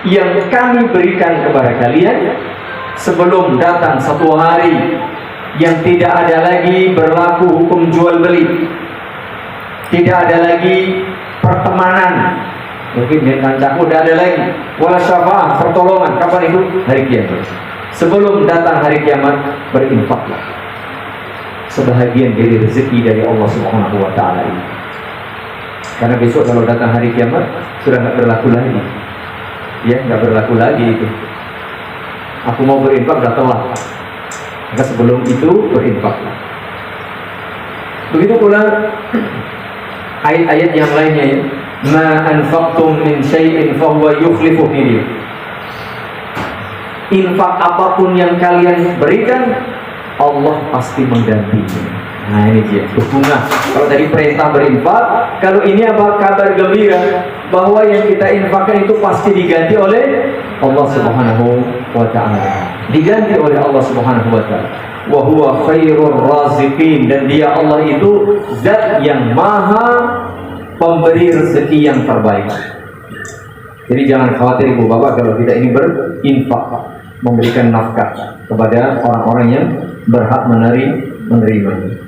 yang kami berikan kepada kalian sebelum datang satu hari yang tidak ada lagi berlaku hukum jual beli, tidak ada lagi pertemanan, mungkin dengan kancamu tidak ada lagi, wala syafa'ah, pertolongan. Kapan itu? Hari kiamat. Sebelum datang hari kiamat, berinfaklah sebahagian dari rezeki dari Allah Subhanahu wa Ta'ala ini. Karena besok kalau datang hari kiamat sudah nggak berlaku lagi, ya nggak berlaku lagi itu. Aku mau berinfak dah telat, maka sebelum itu berinfaklah. Begitu pula ayat-ayat yang lainnya, ya. Ma anfaqtum min syai'in fahuwa yukhlifuh. Infak apapun yang kalian berikan, Allah pasti menggantinya. Nah ini dia hubungan. Kalau tadi perintah berinfak, kalau ini apa? Kabar gembira bahwa yang kita infakkan itu pasti diganti oleh Allah Subhanahu wa Ta'ala. Diganti oleh Allah Subhanahu wa Ta'ala. Wa huwa khairur raziqin, dan dia Allah itu zat yang maha pemberi rezeki yang terbaik. Jadi jangan khawatir ibu bapak kalau kita ini berinfak, memberikan nafkah kepada orang-orang yang berhak menerimanya.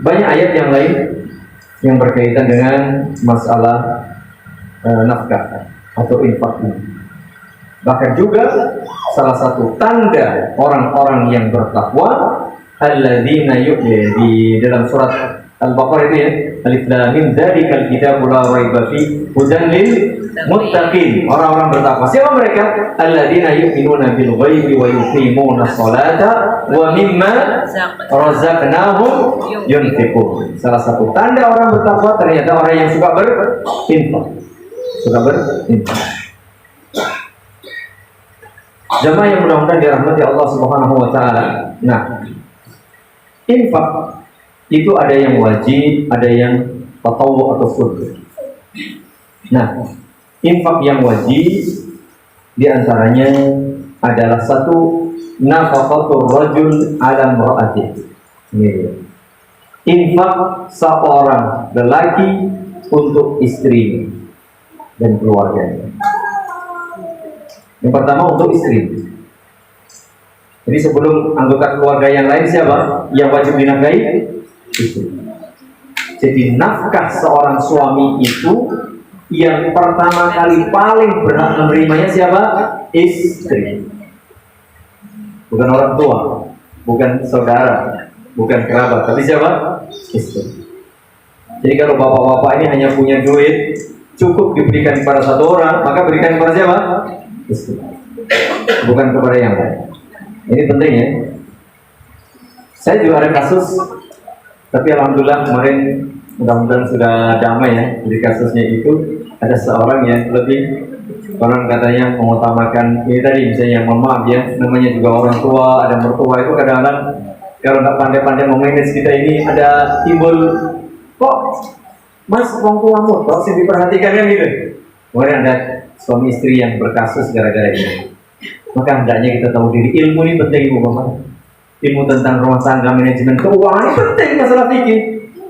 Banyak ayat yang lain yang berkaitan dengan masalah nafkah atau infak ini. Bahkan juga salah satu tanda orang-orang yang bertakwa, alladzina yu'minuna, di dalam surat Al-Baqarah itu, ya, Alif Lam Mim, dzalikal kitabu la raiba fi hudan lil muttaqin. Orang-orang bertakwa. Siapa mereka? Alladzina yu'minuna bil ghaibi wa yuqimuna sholata wa mimma razaqnahum yunfiqun. Salah satu tanda orang bertakwa ternyata orang yang suka berinfak. Jemaah yang mudah-mudahan dirahmati Allah Subhanahu wa Ta'ala. Nah, infak itu ada yang wajib, ada yang tatawwu atau sunnah. Nah, infak yang wajib diantaranya adalah satu, nafaqatur rajul ala imra'atihi. Infak seorang lelaki untuk istrinya dan keluarganya. Yang pertama untuk istri. Jadi sebelum anggota keluarga yang lain, siapa yang wajib dinafkahi? Istri. Jadi nafkah seorang suami itu yang pertama kali paling berhak menerimanya siapa? Istri. Bukan orang tua, bukan saudara, bukan kerabat, tapi siapa? Istri. Jadi kalau bapak-bapak ini hanya punya duit cukup diberikan kepada satu orang, maka berikan kepada siapa? Istri. Bukan kepada yang lain. Ini penting, ya. Saya juga ada kasus, tapi alhamdulillah kemarin mudah-mudahan sudah damai, ya. Jadi kasusnya itu ada seorang yang lebih, orang katanya mengutamakan ini tadi, misalnya mohon maaf ya, namanya juga orang tua, ada mertua, itu kadang-kadang kalau nggak pandai-pandai memanage kita ini ada timbul, kok mas orang tuamu kok sih diperhatikan kan gitu. Kemudian ada suami istri yang berkasus gara-gara ini. Maka hendaknya kita tahu diri. Ilmu ini penting, ibu bapak. Ilmu tentang rumah tangga, manajemen keuangan ini penting. Masalah fikih,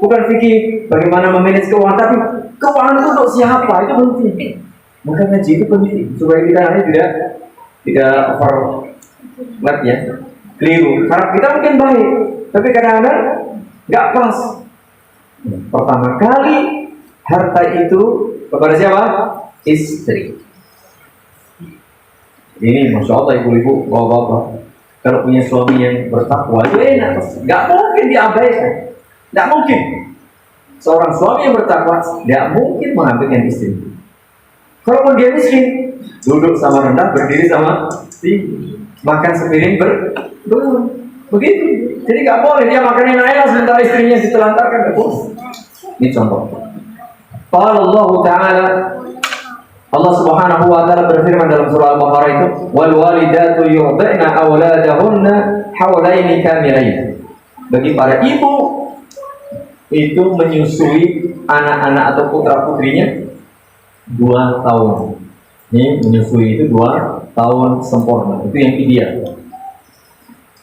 bukan fikih bagaimana memanage keuangan, tapi keuangan itu untuk siapa, itu penting. Maka ngaji itu penting supaya kita nanti tidak overlap, ya, keliru. Harap kita mungkin baik, tapi kadang-kadang nggak pas. Pertama kali harta itu kepada siapa? Istri. Ini masya Allah ibu-ibu, bapak-bapak, kalau punya suami yang bertakwa itu enak, nggak mungkin diabaikan, nggak mungkin. Seorang suami yang bertakwa nggak mungkin mengabaikan istri. Kalaupun dia miskin, duduk sama rendah, berdiri sama tinggi, makan sepiring begitu. Jadi nggak boleh dia makanin enak sementara istrinya ditelantarkan, nggak boleh. Ini contoh. Qala Allah Ta'ala, Allah Subhanahu wa Ta'ala berfirman dalam surah Al-Baqarah itu, wal walidatu yurdi'na auladahunna haulaini kamilain. Bagi para ibu itu menyusui anak-anak atau putra-putrinya 2 tahun. Ini menyusui itu 2 tahun sempurna. Itu yang ideal.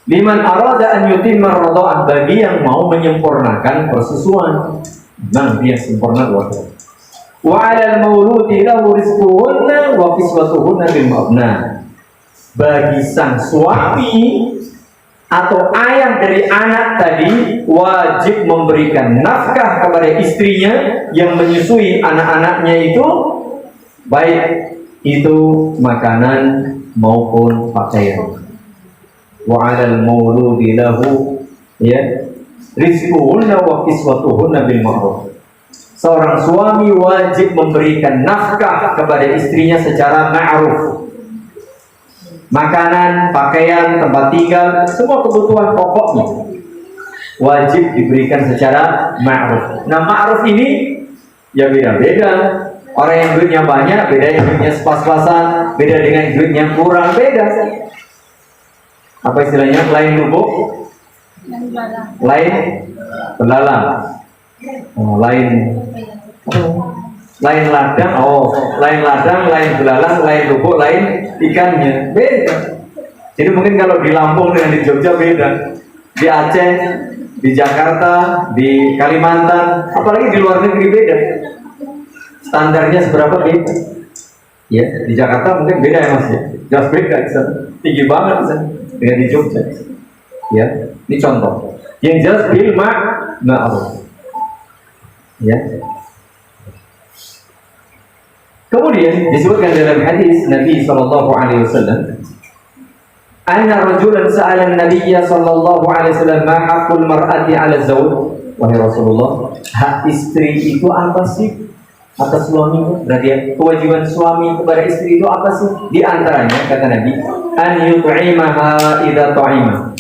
Liman arada an yutimma radha'ah, bagi yang mau menyempurnakan persusuan. Nah, dia sempurna luar biasa. Wa 'alal mauludi lahu rizquhunna wa kiswatuhunna bil ma'ruf. Bagi sang suami atau ayah dari anak tadi wajib memberikan nafkah kepada istrinya yang menyusui anak-anaknya itu, baik itu makanan maupun pakaian. Wa 'alal mauludi lahu rizquhunna wa kiswatuhunna bil ma'ruf. Seorang suami wajib memberikan nafkah kepada istrinya secara ma'ruf. Makanan, pakaian, tempat tinggal, semua kebutuhan pokoknya wajib diberikan secara ma'ruf. Nah, ma'ruf ini ya beda-beda. Orang yang duitnya banyak beda, yang duitnya pas-pasan beda, dengan duitnya kurang beda. Apa istilahnya? Lain lubuk, lain belalang. Lain ladang, lain ladang, lain belalang, lain lubuk, lain ikannya, beda. Jadi mungkin kalau di Lampung dengan di Jogja beda, di Aceh, di Jakarta, di Kalimantan, apalagi di luar negeri beda. Standarnya seberapa beda? Ya, di Jakarta mungkin beda ya Mas ya, jelas beda, tinggi banget dengan di Jogja. Ya, ini contoh. Yang jelas bil ma'ruf. Ya. Kemudian disebutkan dalam hadis Nabi sallallahu alaihi wasallam, anna rajulan sa'ala an-nabiy sallallahu alaihi wasallam ma haqqul mar'ati 'ala zawj. Wahai Rasulullah, hak istri itu apa sih atas suami? Berarti kewajiban suami kepada istri itu apa sih? Di antaranya kata Nabi, an yut'imaha idza ta'ima.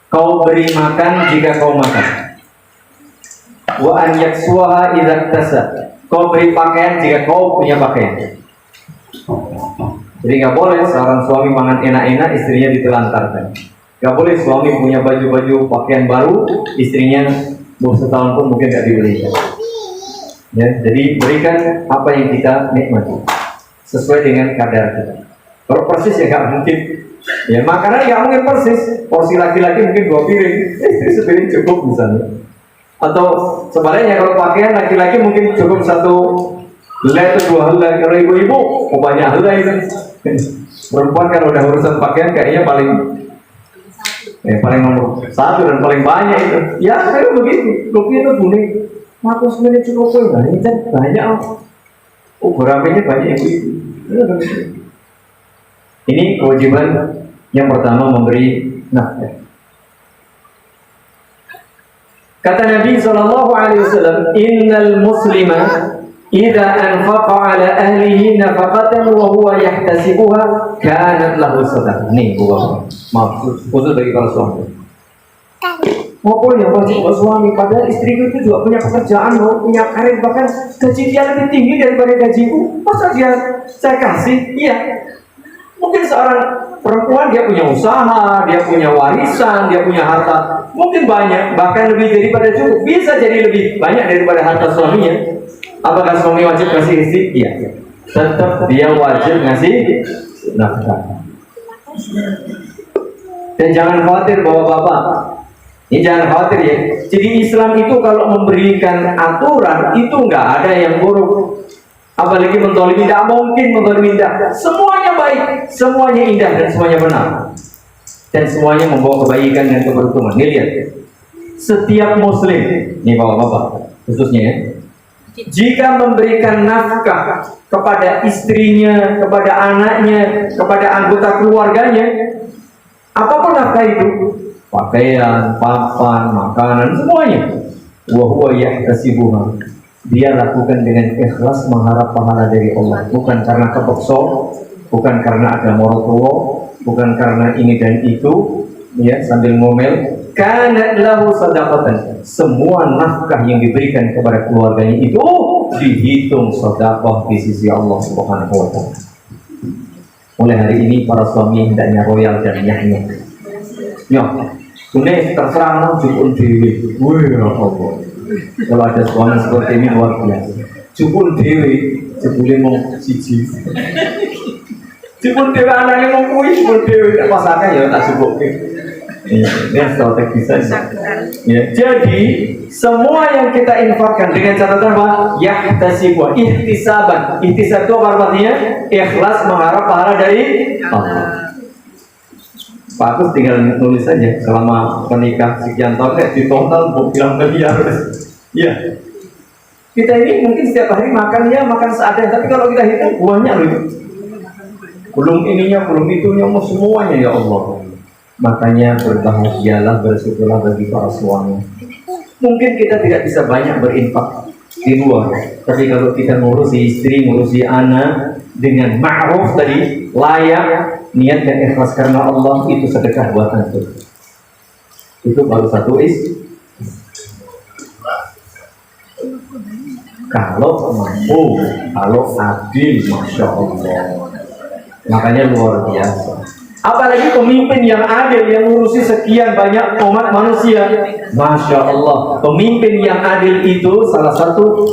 Kau beri makan jika kau makan. Wa an yaksuha idza iktasab. Kau beri pakaian jika kau punya pakaian. Jadi nggak boleh seorang suami makan enak-enak, istrinya ditelantarkan. Nggak boleh suami punya baju-baju pakaian baru, istrinya baru setahun pun mungkin nggak dibelikan. Ya, jadi berikan apa yang kita nikmati sesuai dengan kadar kita. Kalau persis ya nggak mungkin. Ya makanan nggak mungkin persis. Porsi laki-laki mungkin 2 piring, istri sepiring cukup misalnya. Atau sebaliknya kalau pakaian laki-laki mungkin cukup 1 helai atau 2 helai. Kalau ibu-ibu mau banyak helai kan. Perempuan kan udah urusan pakaian kayaknya paling nomor 1 dan paling banyak itu. Ya kayak begitu. Kopi itu kuning. Aku sebenarnya cukup kok ini kan banyak. Beramainya banyak ibu-ibu. Ini kewajiban yang pertama, memberi nafkah. Kata Nabi sallallahu alaihi wasallam, innal muslima idza anfaqa ala ahlihi nafaqatan wa huwa yahtasibuha kanat lahu sadaqah. Nih bukan maksud khusus bagi para suami. Maupun yang wajib buat suami, padahal istriku itu juga punya pekerjaan, punya karir, bahkan gaji dia lebih tinggi daripada gajiku. Masa saya kasih? Iya. Mungkin seorang perempuan dia punya usaha, dia punya warisan, dia punya harta, mungkin banyak, bahkan lebih daripada cukup. Bisa jadi lebih banyak daripada harta suaminya. Apakah suami wajib kasih istri? Iya. Tetap dia wajib ngasih nafkah. Dan jangan khawatir bapak-bapak. Ini jangan khawatir ya. Jadi Islam itu kalau memberikan aturan itu nggak ada yang buruk. Apalagi mentolimi, tidak mungkin mentolimi, tidak. Semuanya baik, semuanya indah dan semuanya benar. Dan semuanya membawa kebaikan dan keberuntungan. Nih lihat, setiap muslim, nih bapak-bapak khususnya ya, jika memberikan nafkah kepada istrinya, kepada anaknya, kepada anggota keluarganya, apapun nafkah itu, pakaian, papan, makanan, semuanya, wa huwa yahtasibuha, dia lakukan dengan ikhlas mengharap pahala dari Allah, bukan karena kepeksa, bukan karena ada morotowo, bukan karena ini dan itu, ya sambil ngomel. Kanat lahu sadaqatan, semua nafkah yang diberikan kepada keluarganya itu dihitung sedekah di sisi Allah Subhanahu wa taala. Mulai hari ini para suami hendaknya royal dan nyahnya. Yo, ini terserah cukup dewi. Wih, apa? Kalau ada suami seperti ini luar biasa. Cukup dewi, jebule mau siji. Cukup dewi anaknya mau kuis, cukup dewi pasangan ya tak cukup. Ini strategi saja. Ya, jadi semua yang kita infakkan dengan catatan apa? Yahtasibu, ihtisaban. Ihtisab itu apa artinya? Ikhlas mengharap pahala dari Allah. Pak Agus tinggal nulis saja selama menikah sekian tahun di total bilang miliar. Iya. Kita ini mungkin setiap hari makannya makan seadanya, tapi kalau kita hitung buahnya loh. Belum ininya, belum itunya, mau semuanya ya Allah. Makanya berbahagialah, bersyukurlah bagi para suami. Mungkin kita tidak bisa banyak berinfak di luar, tapi kalau kita ngurusi istri, ngurusi anak dengan ma'ruf tadi, layak, niat dan ikhlas karena Allah, itu sedekah buat antum. Itu baru satu kalau mampu, kalau adil, masya Allah. Makanya luar biasa. Apalagi pemimpin yang adil yang ngurusi sekian banyak umat manusia, masya Allah. Pemimpin yang adil itu salah satu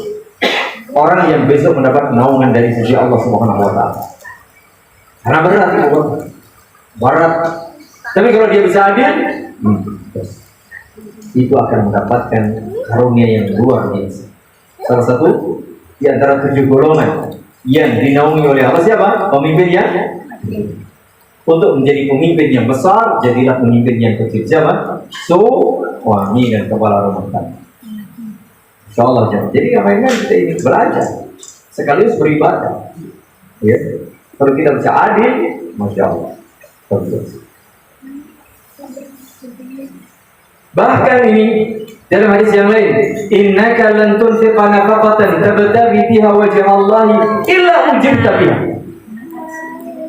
orang yang besok mendapat naungan dari sisi Allah Subhanahu Wa Taala. Karena berat itu, berat. Tapi kalau dia bisa adil, itu akan mendapatkan karunia yang luar biasa. Salah satu di antara 7 golongan yang dinaungi oleh apa siapa? Pemimpin yang untuk menjadi pemimpin yang besar, jadilah pemimpin yang kecil. Siapa? Suami dan kepala rumah tangga. Insyaallah. Jadi ngapain kita ini belajar sekaligus beribadah. Ya. Kalau kita bisa adil, masya Allah. Bahkan ini dalam hadis yang lain, innaka lan tunfiqa nafaqatan tabtaghi biha wajha Allah illa ujirta biha.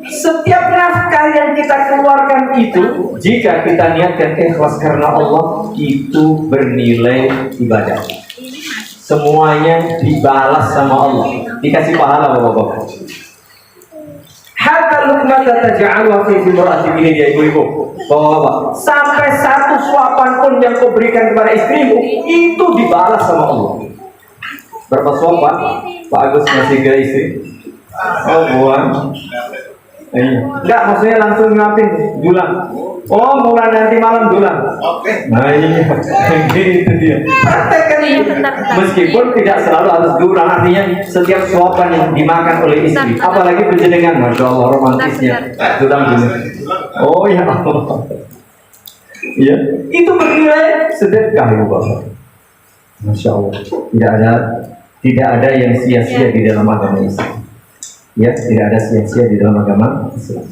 Setiap nafkah yang kita keluarkan itu, jika kita niatkan ikhlas karena Allah, itu bernilai ibadah. Semuanya dibalas sama Allah, dikasih pahala bapak-bapak. Hatta luqmata taj'alha fi imra'ati, ini dia ibu-ibu. Bapak-bapak, sampai satu suapan pun yang kau berikan kepada istrimu, itu dibalas sama Allah. Berapa suapan Pak Agus ngasih ke istri? Oh, buang. Enggak, maksudnya langsung ngapin dulang. Oh, mulai nanti malam dulang. Oke. Nah, iya. Gitu dia. Praktekkan ini. Meskipun tidak selalu harus dulang, artinya setiap suapan yang dimakan oleh istri, apalagi berjenengan, masya Allah romantisnya. Dulang dulu. Oh ya Allah. Iya, itu bernilai sedekah ibu bapak. Masya Allah. Tidak ada yang sia-sia di dalam agama Islam. Ya, tidak ada sia-sia di dalam agama Islam.